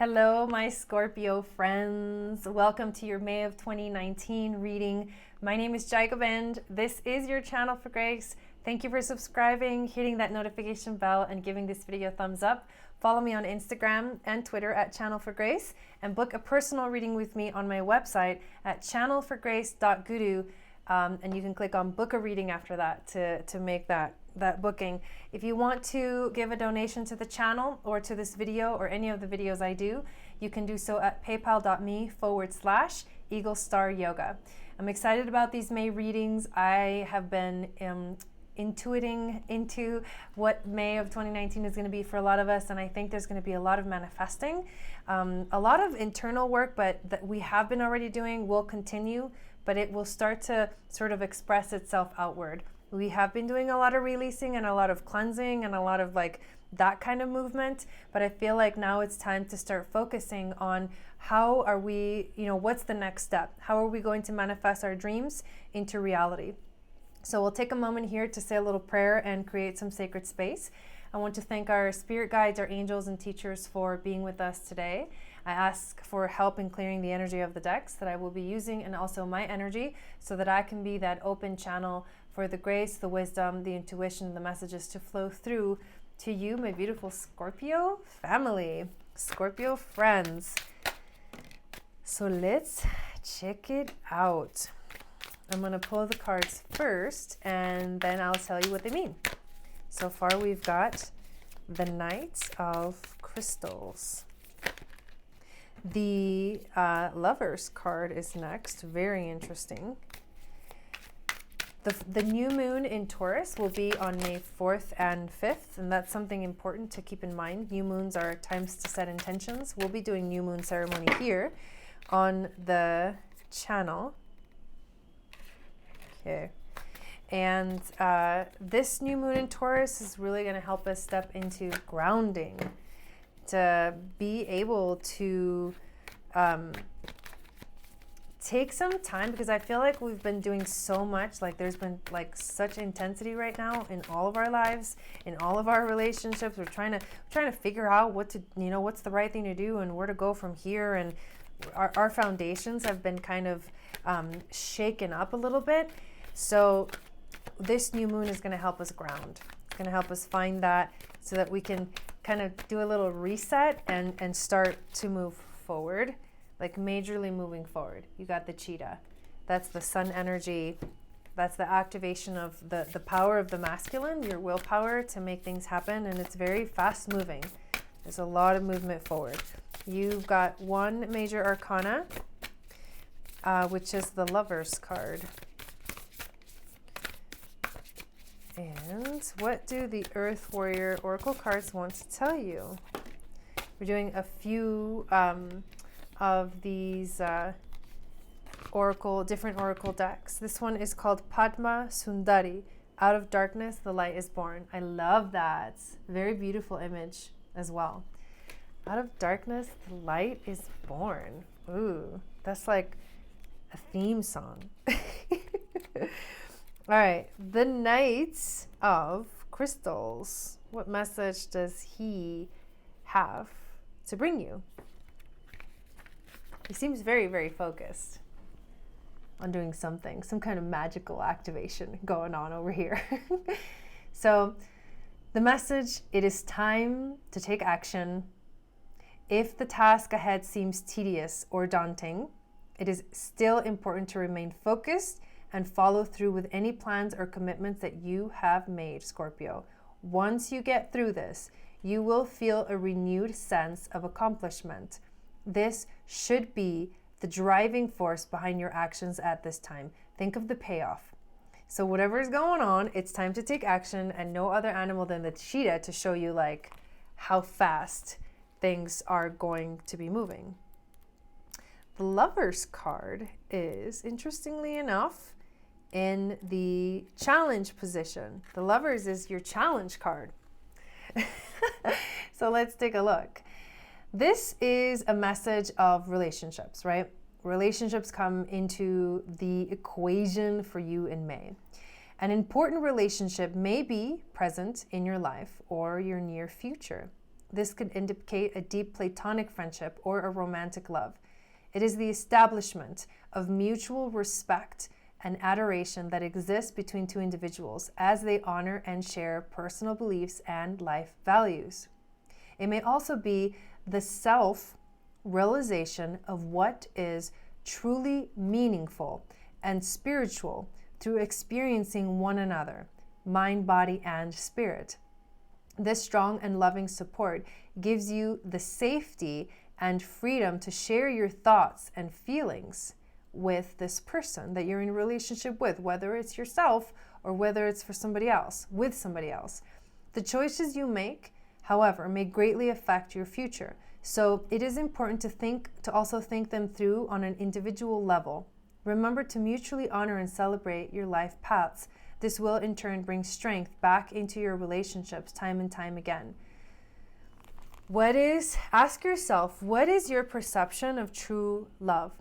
Hello, my Scorpio friends. Welcome to your May of 2019 reading. My name is Jai Gobind. This is your channel for grace. Thank you for subscribing, hitting that notification bell, and giving this video a thumbs up. Follow me on Instagram and Twitter at Channel for Grace, and book a personal reading with me on my website at channelforgrace.guru. And you can click on book a reading after that to make that booking. If you want to give a donation to the channel or to this video or any of the videos I do, you can do so at paypal.me/Eagle Star Yoga. I'm excited about these May readings. I have been intuiting into what May of 2019 is going to be for a lot of us, and I think there's going to be a lot of manifesting, a lot of internal work, but that we have been already doing will continue, but it will start to sort of express itself outward. We have been doing a lot of releasing and a lot of cleansing and a lot of like that kind of movement, but I feel like now it's time to start focusing on how are we, what's the next step? How are we going to manifest our dreams into reality? So we'll take a moment here to say a little prayer and create some sacred space. I want to thank our spirit guides, our angels and teachers for being with us today. I ask for help in clearing the energy of the decks that I will be using, and also my energy, so that I can be that open channel for the grace, the wisdom, the intuition, the messages to flow through to you, my beautiful Scorpio family, Scorpio friends. So let's check it out. I'm going to pull the cards first, and then I'll tell you what they mean. So far we've got the Knight of Crystals. The Lovers card is next. Very interesting. The new moon in Taurus will be on May 4th and 5th, and that's something important to keep in mind. New moons are times to set intentions. We'll be doing new moon ceremony here on the channel. Okay. And this new moon in Taurus is really going to help us step into grounding, to be able to take some time, because I feel like we've been doing so much, like there's been like such intensity right now in all of our lives, in all of our relationships. We're trying to figure out what to, what's the right thing to do and where to go from here. And our foundations have been kind of shaken up a little bit. So this new moon is going to help us ground. It's going to help us find that, so that we can kind of do a little reset and start to move forward, like majorly moving forward. You got the cheetah. That's the sun energy. That's the activation of the power of the masculine, your willpower to make things happen. And it's very fast moving. There's a lot of movement forward. You've got one major arcana, which is the Lovers card. And what do the Earth Warrior Oracle cards want to tell you? We're doing a few of these different oracle decks. This one is called Padma Sundari. Out of darkness, the light is born. I love that. Very beautiful image as well. Out of darkness, the light is born. Ooh, that's like a theme song. All right, the Knight of Crystals. What message does he have to bring you? He seems very, very focused on doing something, some kind of magical activation going on over here. So the message, it is time to take action. If the task ahead seems tedious or daunting, it is still important to remain focused and follow through with any plans or commitments that you have made, Scorpio. Once you get through this, you will feel a renewed sense of accomplishment. This should be the driving force behind your actions at this time. Think of the payoff. So whatever is going on, it's time to take action, and no other animal than the cheetah to show you like how fast things are going to be moving. The Lovers card is, interestingly enough, in the challenge position. The Lovers is your challenge card. So let's take a look. This is a message of relationships, right? Relationships come into the equation for you in May. An important relationship may be present in your life or your near future. This could indicate a deep platonic friendship or a romantic love. It is the establishment of mutual respect and adoration that exists between two individuals as they honor and share personal beliefs and life values. It may also be the self-realization of what is truly meaningful and spiritual through experiencing one another, mind, body, and spirit. This strong and loving support gives you the safety and freedom to share your thoughts and feelings with this person that you're in a relationship with, whether it's yourself or whether it's for somebody else, with somebody else. The choices you make, however, may greatly affect your future. So it is important to also think them through on an individual level. Remember to mutually honor and celebrate your life paths. This will in turn bring strength back into your relationships time and time again. Ask yourself, what is your perception of true love?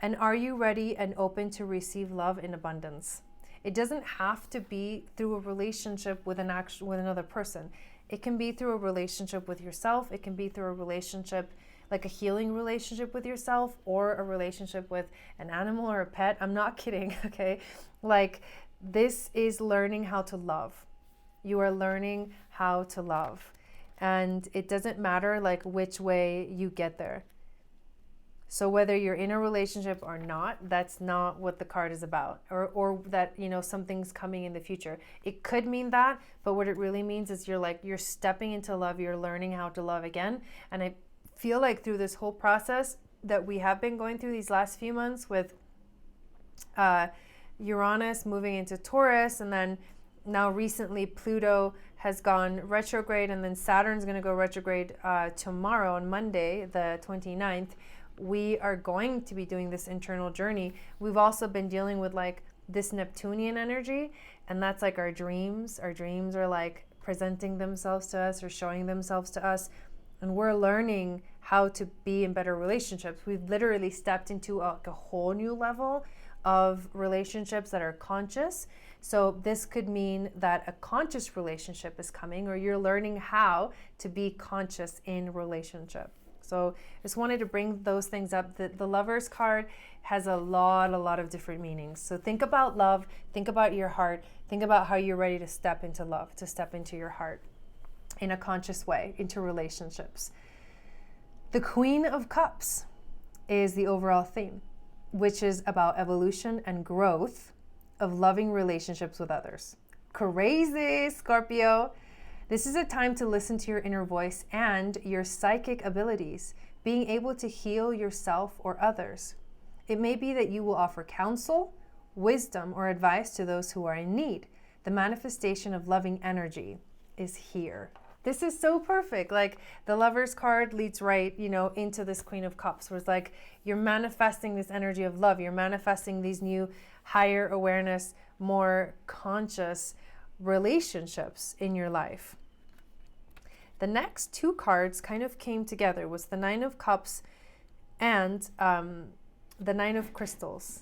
And are you ready and open to receive love in abundance? It doesn't have to be through a relationship with another person. It can be through a relationship with yourself. It can be through a relationship, like a healing relationship with yourself, or a relationship with an animal or a pet. I'm not kidding, okay? Like, this is learning how to love. You are learning how to love. And it doesn't matter like which way you get there. So whether you're in a relationship or not, that's not what the card is about, or that, something's coming in the future. It could mean that, but what it really means is you're stepping into love, you're learning how to love again. And I feel like through this whole process that we have been going through these last few months with Uranus moving into Taurus, and then now recently Pluto has gone retrograde, and then Saturn's going to go retrograde tomorrow on Monday, the 29th. We are going to be doing this internal journey. We've also been dealing with like this Neptunian energy, and that's like our dreams. Our dreams are like presenting themselves to us or showing themselves to us, and we're learning how to be in better relationships. We've literally stepped into a whole new level of relationships that are conscious. So this could mean that a conscious relationship is coming, or you're learning how to be conscious in relationship. So just wanted to bring those things up. The Lover's card has a lot of different meanings. So think about love, think about your heart, think about how you're ready to step into love, to step into your heart in a conscious way, into relationships. The Queen of Cups is the overall theme, which is about evolution and growth of loving relationships with others. Crazy, Scorpio. This is a time to listen to your inner voice and your psychic abilities, being able to heal yourself or others. It may be that you will offer counsel, wisdom, or advice to those who are in need. The manifestation of loving energy is here. This is so perfect. Like the Lover's card leads right, into this Queen of Cups, where it's like you're manifesting this energy of love. You're manifesting these new higher awareness, more conscious relationships in your life. The next two cards kind of came together, was the Nine of Cups and the Nine of Crystals.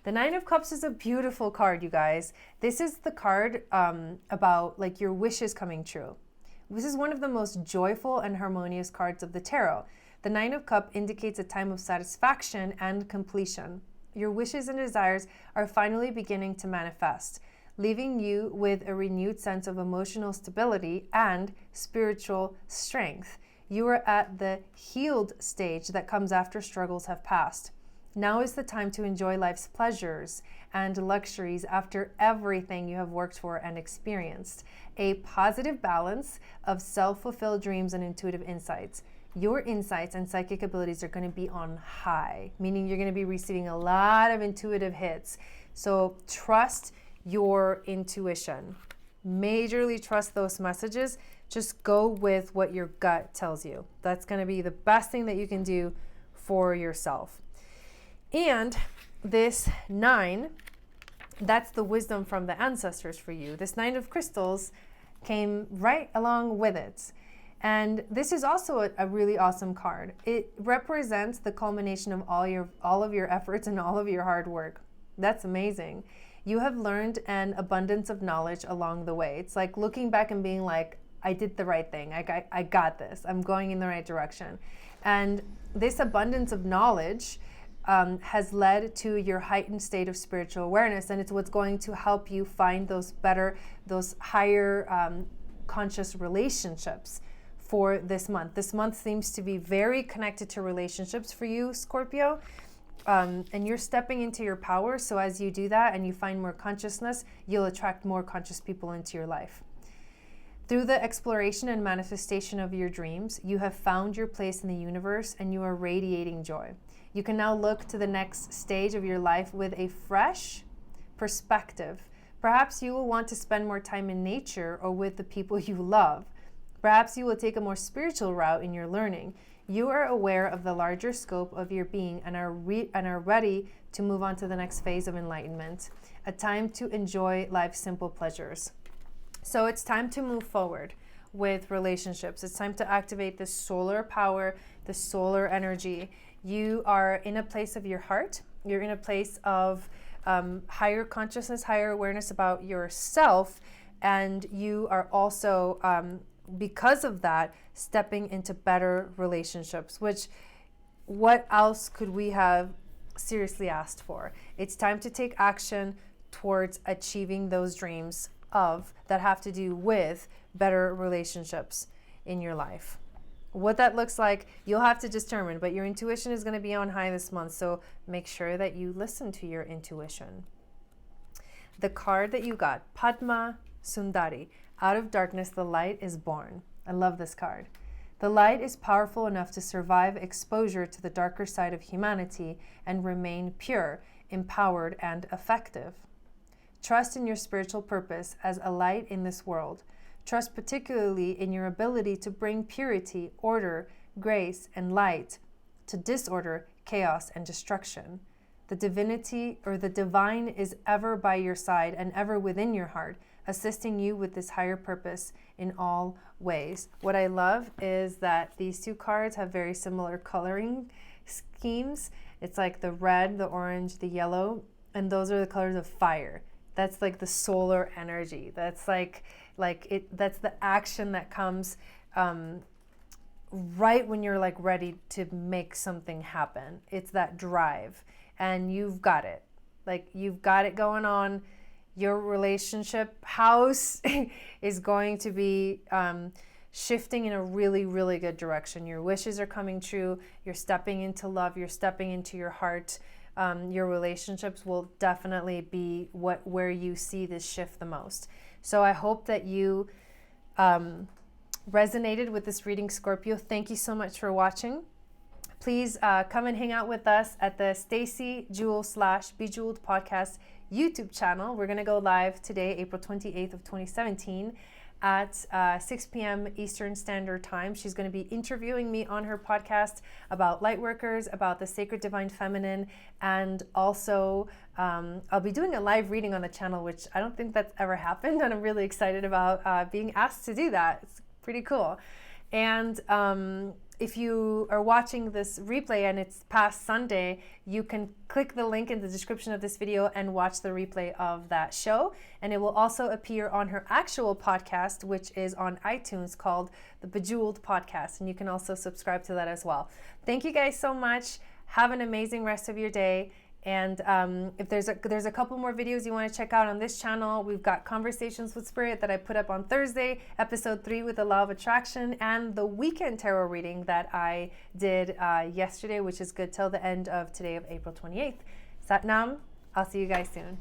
The Nine of Cups is a beautiful card, you guys. This is the card about like your wishes coming true. This is one of the most joyful and harmonious cards of the tarot. The Nine of Cups indicates a time of satisfaction and completion. Your wishes and desires are finally beginning to manifest, leaving you with a renewed sense of emotional stability and spiritual strength. You are at the healed stage that comes after struggles have passed. Now is the time to enjoy life's pleasures and luxuries after everything you have worked for and experienced. A positive balance of self-fulfilled dreams and intuitive insights. Your insights and psychic abilities are going to be on high, meaning you're going to be receiving a lot of intuitive hits. So trust your intuition. Majorly trust those messages. Just go with what your gut tells you. That's going to be the best thing that you can do for yourself. And this 9, that's the wisdom from the ancestors for you. This 9 of Crystals came right along with it. And this is also a really awesome card. It represents the culmination of all of your efforts and all of your hard work. That's amazing. You have learned an abundance of knowledge along the way. It's like looking back and being like, I did the right thing. I got this. I'm going in the right direction. And this abundance of knowledge has led to your heightened state of spiritual awareness, and it's what's going to help you find those higher conscious relationships for this month. This month seems to be very connected to relationships for you, Scorpio, and you're stepping into your power. So as you do that and you find more consciousness, you'll attract more conscious people into your life. Through the exploration and manifestation of your dreams, you have found your place in the universe and you are radiating joy. You can now look to the next stage of your life with a fresh perspective. Perhaps you will want to spend more time in nature or with the people you love. Perhaps you will take a more spiritual route in your learning. You are aware of the larger scope of your being and are ready to move on to the next phase of enlightenment, a time to enjoy life's simple pleasures. So it's time to move forward with relationships. It's time to activate this solar power, the solar energy. You are in a place of your heart. You're in a place of higher consciousness, higher awareness about yourself. And you are also, because of that, stepping into better relationships, which what else could we have seriously asked for? It's time to take action towards achieving those dreams that have to do with better relationships in your life. What that looks like, you'll have to determine, but your intuition is going to be on high this month, so make sure that you listen to your intuition. The card that you got, Padma Sundari, out of darkness the light is born. I love this card. The light is powerful enough to survive exposure to the darker side of humanity and remain pure, empowered, and effective. Trust in your spiritual purpose as a light in this world. Trust particularly in your ability to bring purity, order, grace, and light to disorder, chaos, and destruction. The divinity or the divine is ever by your side and ever within your heart, assisting you with this higher purpose in all ways. What I love is that these two cards have very similar coloring schemes. It's like the red, the orange, the yellow, and those are the colors of fire. That's like the solar energy. That's that's the action that comes right when you're like ready to make something happen. It's that drive, and you've got it. Like, you've got it going on. Your relationship house is going to be shifting in a really, really good direction. Your wishes are coming true. You're stepping into love. You're stepping into your heart. Your relationships will definitely be where you see this shift the most. So I hope that you resonated with this reading, Scorpio. Thank you so much for watching. Please come and hang out with us at the Stacey Jewel / Bejeweled Podcast YouTube channel. We're going to go live today, April 28th of 2017 at 6 p.m. Eastern Standard Time. She's going to be interviewing me on her podcast about lightworkers, about the sacred divine feminine, and also I'll be doing a live reading on the channel, which I don't think that's ever happened, and I'm really excited about being asked to do that. It's pretty cool. And if you are watching this replay and it's past Sunday, you can click the link in the description of this video and watch the replay of that show. And it will also appear on her actual podcast, which is on iTunes, called the Bejeweled Podcast. And you can also subscribe to that as well. Thank you guys so much. Have an amazing rest of your day. And if there's a couple more videos you want to check out on this channel, we've got Conversations with Spirit that I put up on Thursday, episode 3 with the Law of Attraction, and the weekend tarot reading that I did yesterday, which is good till the end of today of April 28th. Sat Nam, I'll see you guys soon.